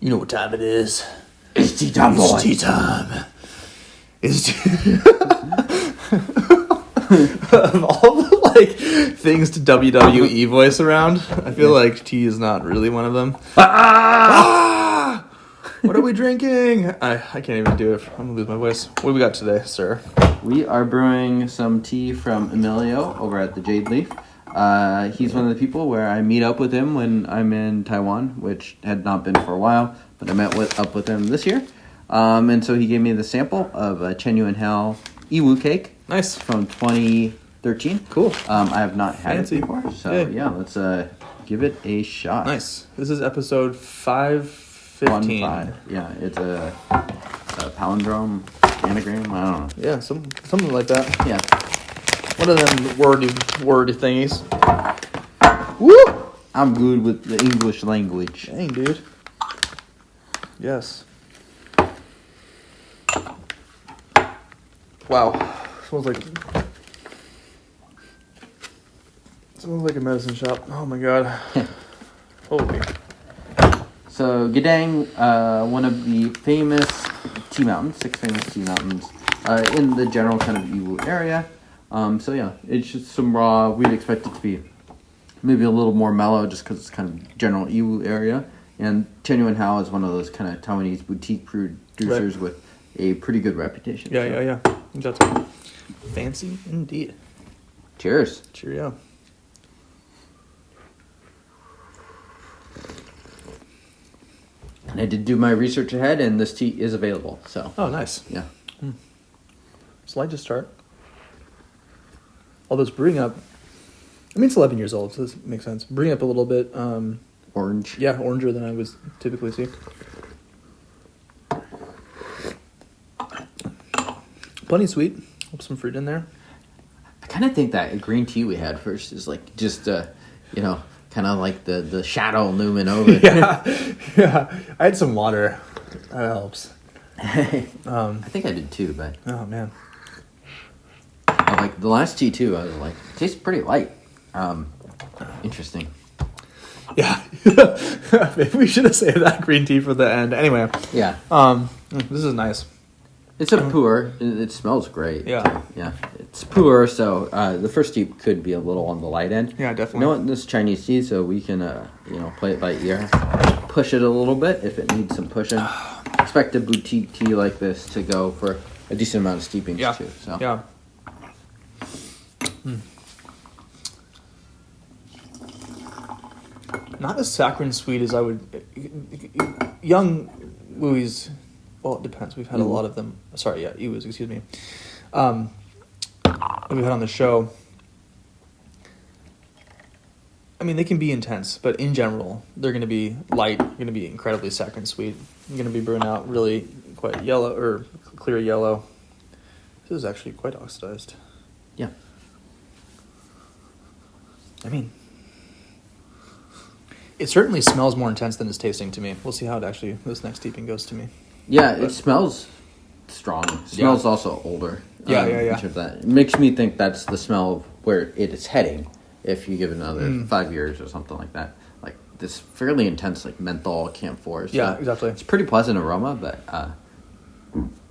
You know what time it is. It's tea time, boy. It's tea time. It's tea. Of all the things to WWE voice around, I feel like tea is not really one of them. What are we drinking? I can't even do it. I'm gonna lose my voice. What do we got today, sir? We are brewing some tea from Emilio over at the Jade Leaf. He's one of the people where I meet up with him when I'm in Taiwan, which had not been for a while, but I met up with him this year. And so he gave me the sample of a Chenyuan Hao Yiwu cake. Nice. From 2013. Cool. I have not had Fancy. it before, so yeah, let's give it a shot. Nice. This is episode 515. 1-5. Yeah, it's a palindrome, anagram, I don't know. Yeah, something like that. Yeah. One of them wordy thingies. Woo! I'm good with the English language. Dang, dude. Yes. Wow. Smells like a medicine shop. Oh my god. Holy. So Gedeng, one of the famous tea mountains, 6 famous tea mountains, in the general kind of Yiwu area. So yeah, it's just some raw. We'd expect it to be maybe a little more mellow just because it's kind of general Yiwu area. And Chenyuan Hao is one of those kind of Taiwanese boutique producers with a pretty good reputation. Yeah. Exactly. Fancy indeed. Cheers. Cheerio. And I did do my research ahead, and this tea is available. So. Oh, nice. Yeah. Slight to start. Although it's brewing up. I mean, it's 11 years old, so this makes sense. Brewing up a little bit. Orange. Yeah, oranger than I would typically see. Plenty sweet. Some fruit in there. I kind of think that green tea we had first is like just, kind of like the shadow looming over it. Yeah. I had some water. That helps. I think I did too, but... Oh, man. Like the last tea too, I was like, it tastes pretty light. Interesting. Yeah. Maybe we should have saved that green tea for the end. Anyway. Yeah. This is nice. It's a pu'er. It smells great. Yeah. Yeah. It's pu'er, so the first tea could be a little on the light end. Yeah, definitely. You know what? This is Chinese tea, so we can, play it by ear. Push it a little bit if it needs some pushing. Expect a boutique tea like this to go for a decent amount of steepings too. So. Yeah. Not as saccharine sweet as I would. Young Wuis. Well, it depends. We've had a lot of them. Sorry, yeah, Yiwus, excuse me. That we've had on the show. I mean, they can be intense, but in general, they're going to be light. Going to be incredibly saccharine sweet. You're going to be brewing out really quite yellow or clear yellow. This is actually quite oxidized. Yeah. I mean, it certainly smells more intense than it's tasting to me. We'll see how this next steeping goes to me. Yeah, it smells strong. It smells also older. Yeah. In terms of that. It makes me think that's the smell of where it is heading if you give it another 5 years or something like that. Like this fairly intense like menthol camphor. So yeah, exactly. It's pretty pleasant aroma, but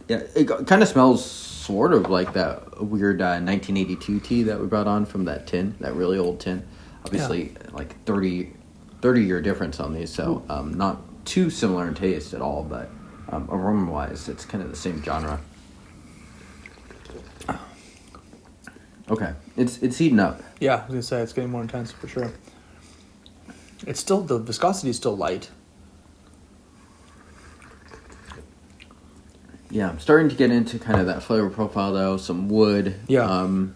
yeah, it kind of smells sort of like that weird 1982 tea that we brought on from that tin, that really old tin. Obviously, like 30-year difference on these, so not too similar in taste at all, but aroma-wise, it's kind of the same genre. Okay, it's heating up. Yeah, I was gonna say it's getting more intense for sure. It's still, the viscosity is still light. Yeah, I'm starting to get into kind of that flavor profile though. Some wood. Yeah. And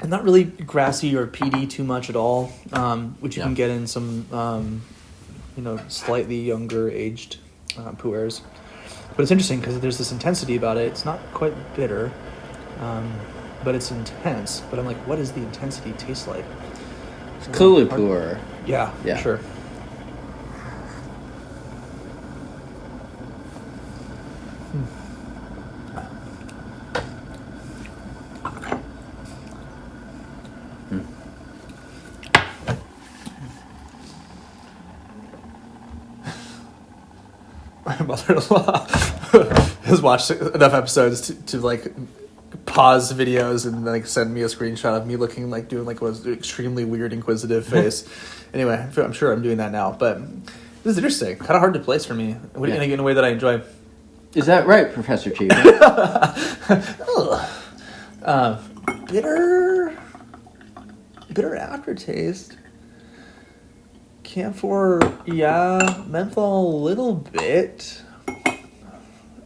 not really grassy or peaty too much at all, which you can get in some, slightly younger aged pu'ers. But it's interesting because there's this intensity about it. It's not quite bitter, but it's intense. But I'm like, what does the intensity taste like? Clearly pu'er. Yeah, for sure. my mother-in-law has watched enough episodes to like pause videos and like send me a screenshot of me looking like doing like an extremely weird inquisitive face. Anyway, I'm sure I'm doing that now, but this is interesting. Kind of hard to place for me in a way that I enjoy. Is that right, Professor Chief? Bitter aftertaste. Camphor, yeah. Menthol, a little bit.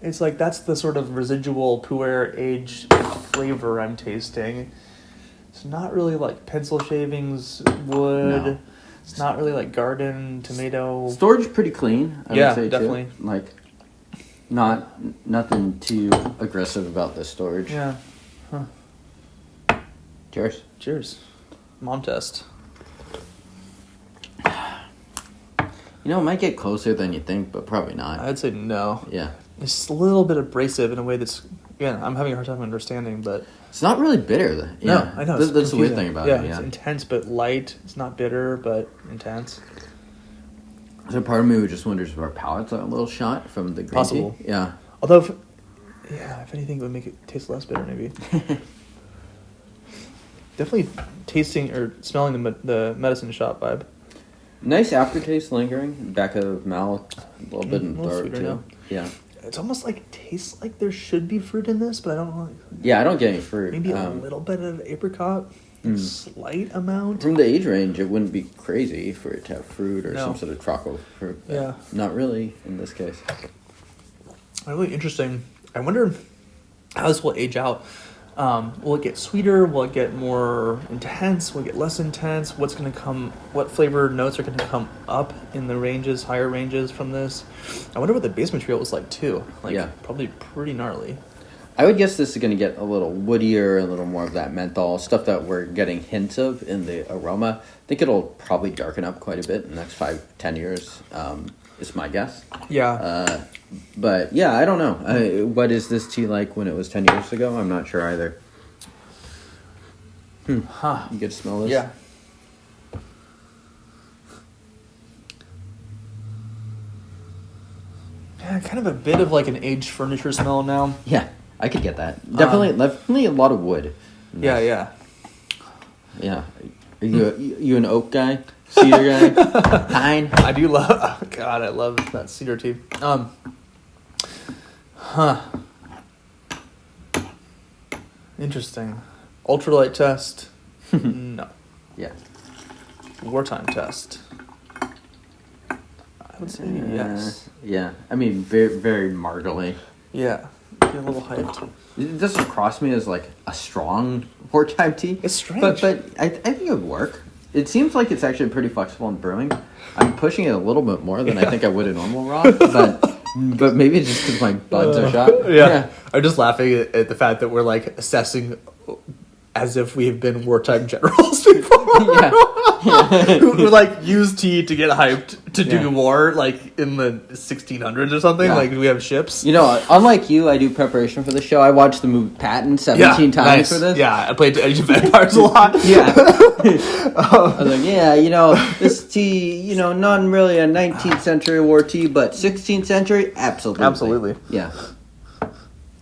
It's like that's the sort of residual pu'er aged flavor I'm tasting. It's not really like pencil shavings, wood. No. It's not really like garden, tomato. Storage pretty clean, I would say, definitely. Too. Like, nothing too aggressive about this storage. Yeah. Huh. Cheers. Cheers. Mom test. You know, it might get closer than you think, but probably not. I'd say no. Yeah. It's a little bit abrasive in a way that's, again, I'm having a hard time understanding, but... It's not really bitter, though. Yeah. No, I know. That's the weird thing about it. Yeah, it's intense but light. It's not bitter, but intense. So part of me just wonders if our palates are a little shot from the green Possible. tea. Yeah. Although, if anything, it would make it taste less bitter, maybe. Definitely tasting or smelling the medicine shop vibe. Nice aftertaste lingering, back of mouth, a little bit in throat too. Now. Yeah. It's almost like it tastes like there should be fruit in this, but I don't know. Yeah, I don't get any fruit. Maybe a little bit of apricot, slight amount. From the age range, it wouldn't be crazy for it to have fruit or some sort of tropical fruit. Yeah. Not really in this case. Really interesting. I wonder how this will age out. Will it get sweeter? Will it get more intense? Will it get less intense? What flavor notes are going to come up in the ranges, higher ranges from this? I wonder what the base material was like too. Probably pretty gnarly. I would guess this is going to get a little woodier, a little more of that menthol, stuff that we're getting hints of in the aroma. I think it'll probably darken up quite a bit in the next 5-10 years, is my guess. Yeah. But yeah, I don't know. What is this tea like when it was 10 years ago? I'm not sure either. Huh. You get to smell this? Yeah. Yeah, kind of a bit of like an aged furniture smell now. Yeah, I could get that. Definitely a lot of wood. Yeah. Yeah. Are you an oak guy? Cedar guy? Pine? I do love... God, I love that cedar tea. Interesting. Ultralight test? No. Yeah. Wartime test? I would say yes. Yeah. I mean, very, very marginally. Yeah. Get a little hyped. It doesn't cross me as like a strong wartime tea. It's strange. But I think it would work. It seems like it's actually pretty flexible in brewing. I'm pushing it a little bit more than I think I would in normal raw, but maybe it's just because my buds are shot. Yeah. I'm just laughing at the fact that we're like assessing as if we have been wartime generals before. Who like use tea to get hyped to do war like in the 1600s or something. Like we have ships. You know, unlike you, I do preparation for the show. I watched the movie Patton 17 times for this. Yeah, I played Age of Empires a lot. I was like, this tea, not really a 19th century war tea, but 16th century, absolutely. Yeah.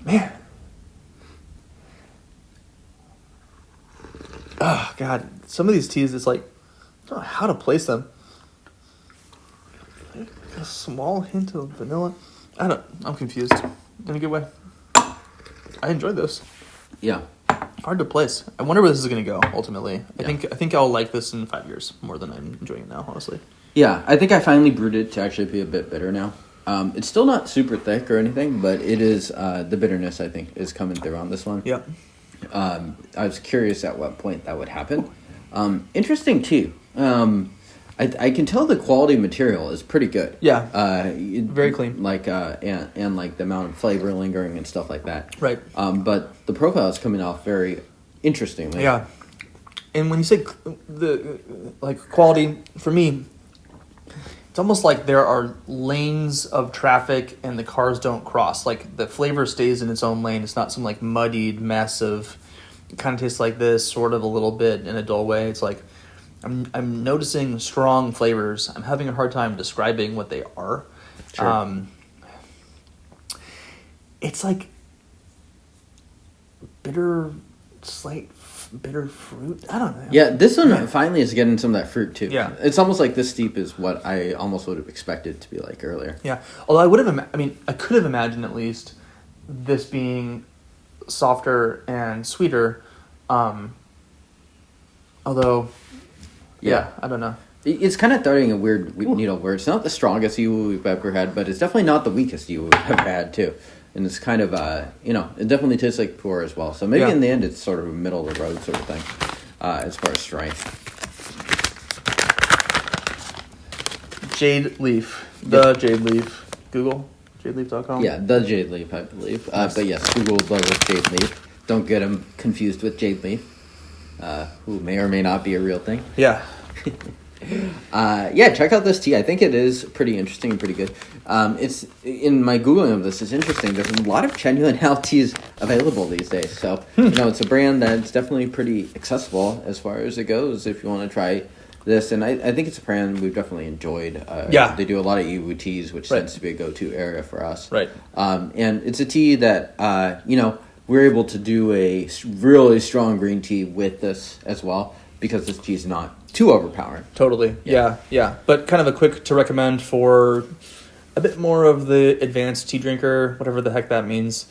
Man. Oh, God. Some of these teas, it's like, I don't know how to place them. A small hint of vanilla. I'm confused. In a good way. I enjoyed this. Yeah. Hard to place. I wonder where this is going to go, ultimately. I think I'll like this in 5 years more than I'm enjoying it now, honestly. Yeah, I think I finally brewed it to actually be a bit bitter now. It's still not super thick or anything, but it is, the bitterness, I think, is coming through on this one. Yeah. I was curious at what point that would happen. Interesting, too. I can tell the quality material is pretty good. Yeah. Very clean. Like, and like the amount of flavor lingering and stuff like that. Right. But the profile is coming off very interestingly. Yeah. And when you say the quality, for me, it's almost like there are lanes of traffic and the cars don't cross. Like the flavor stays in its own lane. It's not some like muddied mess of, it kind of tastes like this, sort of a little bit in a dull way. It's like, I'm noticing strong flavors. I'm having a hard time describing what they are. Sure. it's like bitter fruit. I don't know. Yeah, this one finally is getting some of that fruit too. Yeah. It's almost like this steep is what I almost would have expected to be like earlier. Yeah. Although I could have imagined at least this being softer and sweeter. Although, yeah, I don't know. It's kind of throwing a weird needle where it's not the strongest Yiwu we've ever had, but it's definitely not the weakest Yiwu we've ever had too. And it's kind of, it definitely tastes like pu'er as well. So maybe in the end it's sort of a middle of the road sort of thing as far as strength. Jade Leaf. The Jade Leaf. Google. JadeLeaf.com. Yeah, the Jade Leaf, I believe. But yes, Google the Jade Leaf. Don't get them confused with Jade Leaf, who may or may not be a real thing. Yeah. Check out this tea. I think it is pretty interesting and pretty good. It's in my Googling of this, it's interesting. There's a lot of Chenyuan Hao teas available these days. So, it's a brand that's definitely pretty accessible as far as it goes if you want to try this. And I think it's a brand we've definitely enjoyed. They do a lot of Yiwu teas, which tends to be a go-to area for us. Right. And it's a tea that, we're able to do a really strong green tea with this as well because this tea is not too overpowering. Totally. Yeah. But kind of a quick to recommend for a bit more of the advanced tea drinker, whatever the heck that means.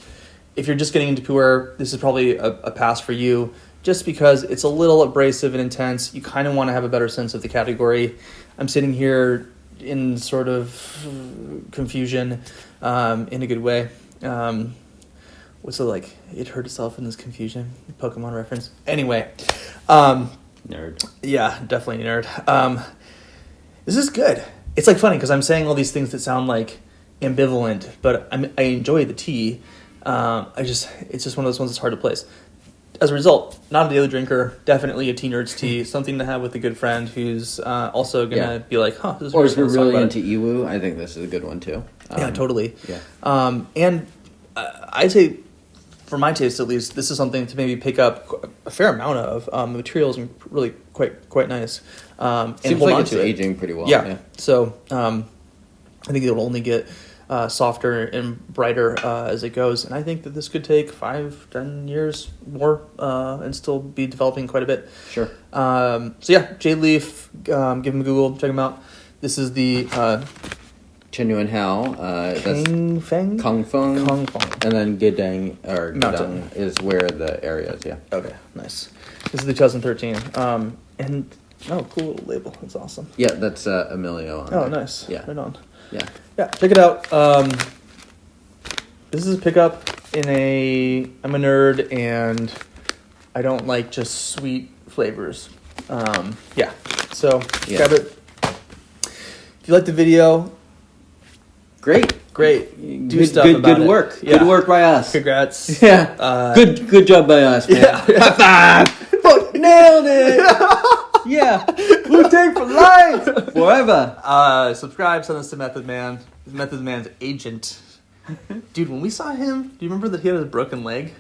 If you're just getting into pu'er, this is probably a pass for you just because it's a little abrasive and intense. You kind of want to have a better sense of the category. I'm sitting here in sort of confusion in a good way. What's it like? It hurt itself in this confusion. Pokemon reference. Anyway. Nerd. Yeah, definitely nerd. This is good. It's like funny because I'm saying all these things that sound like ambivalent, but I enjoy the tea. It's just one of those ones that's hard to place. As a result, not a daily drinker, definitely a tea nerd's tea, something to have with a good friend who's also gonna be like, this is. Or if you're really into Yiwu, I think this is a good one too. Yeah, totally. Yeah. And I'd say, for my taste at least, this is something to maybe pick up a fair amount of. The materials are really quite nice. And seems hold like on it's to it. aging pretty well. Yeah. So I think it'll only get softer and brighter as it goes. And I think that this could take 5-10 years more and still be developing quite a bit. Sure. Jade Leaf, give them a Google, check them out. This is the Chenyuan Hao, Feng? Kung Feng, and then Mountain. Gedeng is where the area is. Yeah. Okay, nice. This is the 2013, cool little label. That's awesome. Yeah, that's Emilio. On there. Nice. Yeah. Right on. Yeah. Yeah, check it out. This is a pickup I'm a nerd and I don't like just sweet flavors. So grab it. If you like the video, Great. Do stuff about good it. work. Yeah. Good work by us. Congrats. Yeah. Good job by us, man. Yeah. Nailed it. Yeah. Wu-Tang for life. Forever. Subscribe, send us to Method Man. Method Man's agent. Dude, when we saw him, do you remember that he had a broken leg?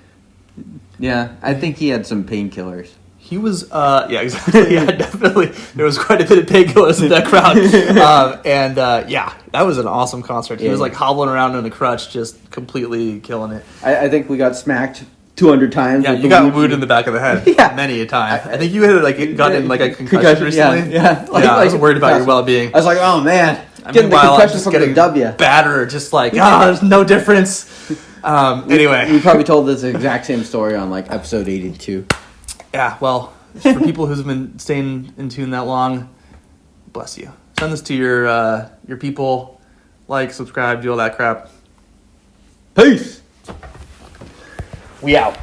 Yeah, I think he had some painkillers. He was, exactly. Yeah, definitely. There was quite a bit of painkillers in that crowd. That was an awesome concert. He was like hobbling around in a crutch, just completely killing it. I think we got smacked 200 times. Yeah, you got wooed in the back of the head many a time. I think you had gotten a concussion recently. Yeah. I was worried about your well-being. I was like, oh man, getting the concussion from the W. Battered, just like, there's no difference. Anyway. We probably told this exact same story on episode 82. Yeah, well, for people who've been staying in tune that long, bless you. Send this to your people. Like, subscribe, do all that crap. Peace. We out.